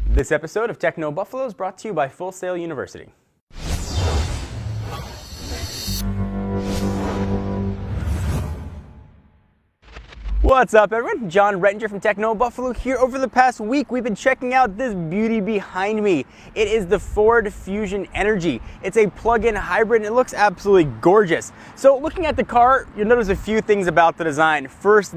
This episode of Techno Buffalo is brought to you by Full Sail University. What's up, everyone? John Rettinger from Techno Buffalo here. Over the past week, we've been checking out this beauty behind me. It is the Ford Fusion Energi. It's a plug-in hybrid and it looks absolutely gorgeous. So looking at the car, you'll notice a few things about the design. First,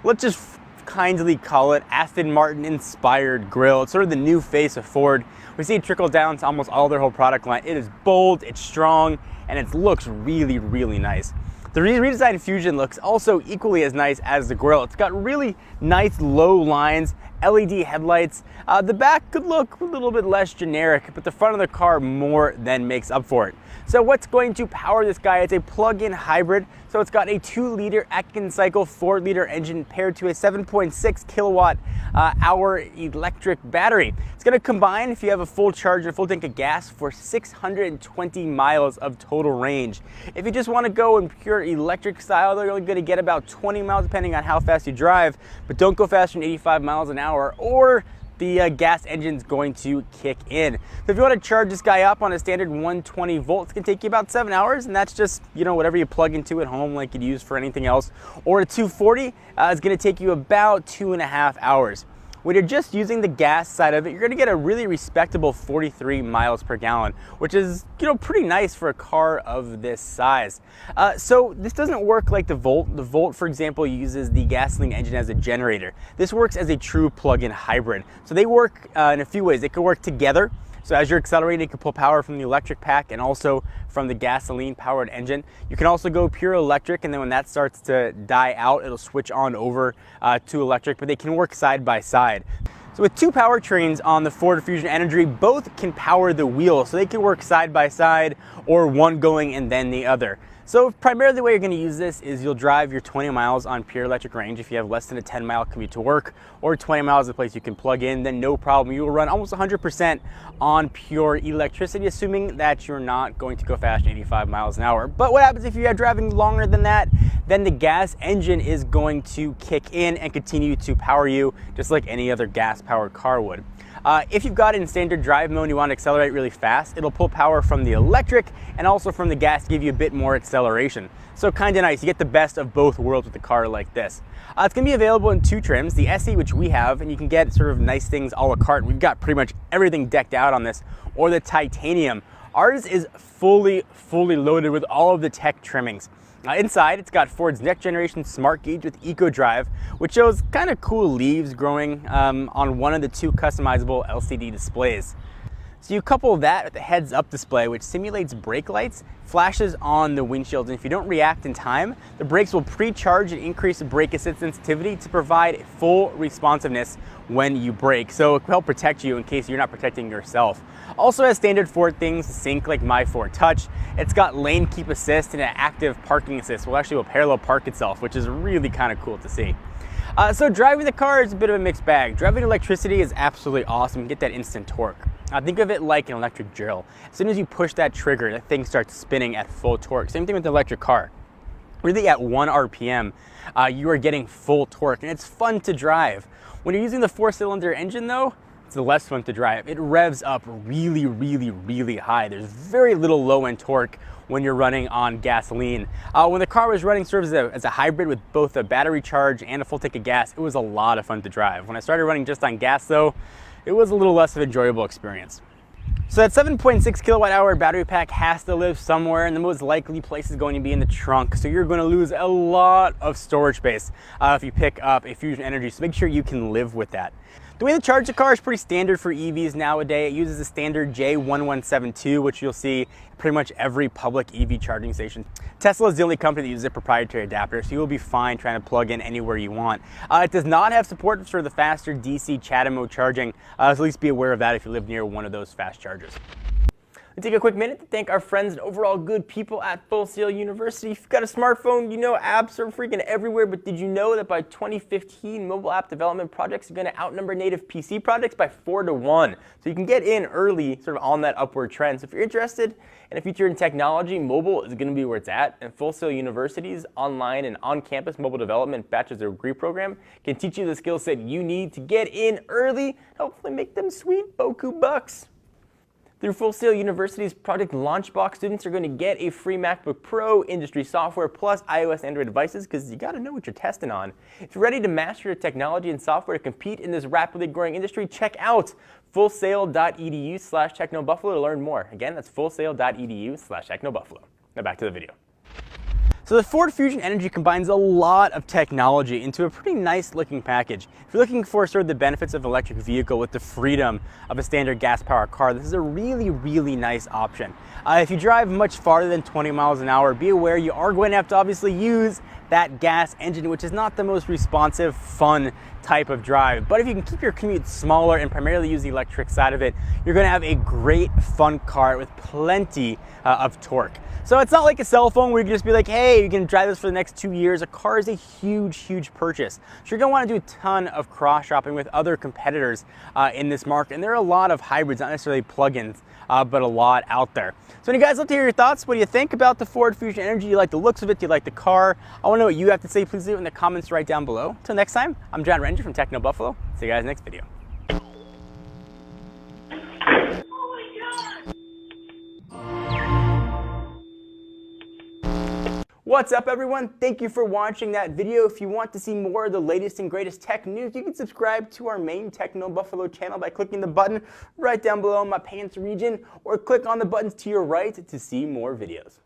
let's just kindly call it Aston Martin inspired grille. It's sort of the new face of Ford. We see it trickle down to almost all their whole product line. It is bold, it's strong, and it looks really, really nice. The redesigned Fusion looks also equally as nice as the grille. It's got really nice low lines, LED headlights. The back could look a little bit less generic, but the front of the car more than makes up for it. So what's going to power this guy? It's a plug-in hybrid. So it's got a 2-liter Atkins cycle 4-liter engine paired to a 7.6 kilowatt hour electric battery. It's going to combine, if you have a full charge and a full tank of gas, for 620 miles of total range. If you just want to go in pure electric style, they're only going to get about 20 miles depending on how fast you drive, but don't go faster than 85 miles an hour or the gas engine's going to kick in. So if you want to charge this guy up on a standard 120 volts, it can take you about 7 hours, and that's just, whatever you plug into at home like you'd use for anything else. Or a 240 is going to take you about 2.5 hours. When you're just using the gas side of it, you're going to get a really respectable 43 miles per gallon, which is, pretty nice for a car of this size. So this doesn't work like the Volt. The Volt, for example, uses the gasoline engine as a generator. This works as a true plug-in hybrid. So they work in a few ways. They could work together. So as you're accelerating, you can pull power from the electric pack and also from the gasoline-powered engine. You can also go pure electric, and then when that starts to die out, it'll switch on over to electric, but they can work side by side. So with two powertrains on the Ford Fusion Energi, both can power the wheel, so they can work side by side or one going and then the other. So primarily the way you're going to use this is you'll drive your 20 miles on pure electric range if you have less than a 10-mile commute to work, or 20 miles to a place you can plug in, then no problem. You will run almost 100% on pure electricity, assuming that you're not going to go faster than 85 miles an hour. But what happens if you are driving longer than that? Then the gas engine is going to kick in and continue to power you just like any other gas-powered car would. If you've got it in standard drive mode and you want to accelerate really fast, it'll pull power from the electric and also from the gas to give you a bit more acceleration. So kind of nice. You get the best of both worlds with a car like this. It's going to be available in two trims, the SE, which we have, and you can get sort of nice things a la carte. We've got pretty much everything decked out on this, or the Titanium. Ours is fully loaded with all of the tech trimmings. Inside, it's got Ford's next generation smart gauge with EcoDrive, which shows kind of cool leaves growing on one of the two customizable LCD displays. So you couple that with the heads-up display, which simulates brake lights, flashes on the windshields, and if you don't react in time, the brakes will pre-charge and increase the brake assist sensitivity to provide full responsiveness when you brake. So it will help protect you in case you're not protecting yourself. Also has standard Ford things to sync like My Ford Touch. It's got lane keep assist and an active parking assist. Well, actually will parallel park itself, which is really kind of cool to see. So driving the car is a bit of a mixed bag. Driving electricity is absolutely awesome. You get that instant torque. Think of it like an electric drill. As soon as you push that trigger, that thing starts spinning at full torque. Same thing with the electric car. Really at 1 RPM, you are getting full torque, and it's fun to drive. When you're using the 4-cylinder engine though, it's less fun to drive. It revs up really high. There's very little low-end torque when you're running on gasoline. When the car was running sort of as a hybrid with both a battery charge and a full tank of gas, it was a lot of fun to drive. When I started running just on gas though, it was a little less of an enjoyable experience. So that 7.6 kilowatt hour battery pack has to live somewhere, and the most likely place is going to be in the trunk. So you're going to lose a lot of storage space if you pick up a Fusion Energi, so make sure you can live with that. The way to charge the car is pretty standard for EVs nowadays. It uses the standard J1172, which you'll see pretty much every public EV charging station. Tesla is the only company that uses a proprietary adapter, so you'll be fine trying to plug in anywhere you want. It does not have support for the faster DC CHAdeMO charging, so at least be aware of that if you live near one of those fast chargers. We take a quick minute to thank our friends and overall good people at Full Sail University. If you've got a smartphone, you know apps are freaking everywhere, but did you know that by 2015, mobile app development projects are going to outnumber native PC projects by 4 to 1? So you can get in early, sort of on that upward trend. So if you're interested in a future in technology, mobile is going to be where it's at, and Full Sail University's online and on-campus mobile development bachelor's degree program can teach you the skill set you need to get in early, hopefully make them sweet boku bucks. Through Full Sail University's Project Launchbox, students are going to get a free MacBook Pro, industry software, plus iOS and Android devices, because you got to know what you're testing on. If you're ready to master your technology and software to compete in this rapidly growing industry, check out fullsail.edu/technobuffalo to learn more. Again, that's fullsail.edu/technobuffalo. Now back to the video. So the Ford Fusion Energi combines a lot of technology into a pretty nice looking package. If you're looking for sort of the benefits of an electric vehicle with the freedom of a standard gas powered car, this is a really nice option. If you drive much farther than 20 miles an hour, be aware you are going to have to obviously use that gas engine, which is not the most responsive, fun type of drive. But if you can keep your commute smaller and primarily use the electric side of it, you're going to have a great, fun car with plenty of torque. So it's not like a cell phone where you can just be like, hey, you can drive this for the next 2 years. A car is a huge purchase. So you're going to want to do a ton of cross-shopping with other competitors in this market. And there are a lot of hybrids, not necessarily plug-ins, but a lot out there. So when you guys love to hear your thoughts, what do you think about the Ford Fusion Energi? Do you like the looks of it? Do you like the car? I want to know what you have to say. Please leave it in the comments right down below. Until next time, I'm John Renger from Techno Buffalo. See you guys next video. What's up, everyone? Thank you for watching that video. If you want to see more of the latest and greatest tech news, you can subscribe to our main Techno Buffalo channel by clicking the button right down below in my pants region, or click on the buttons to your right to see more videos.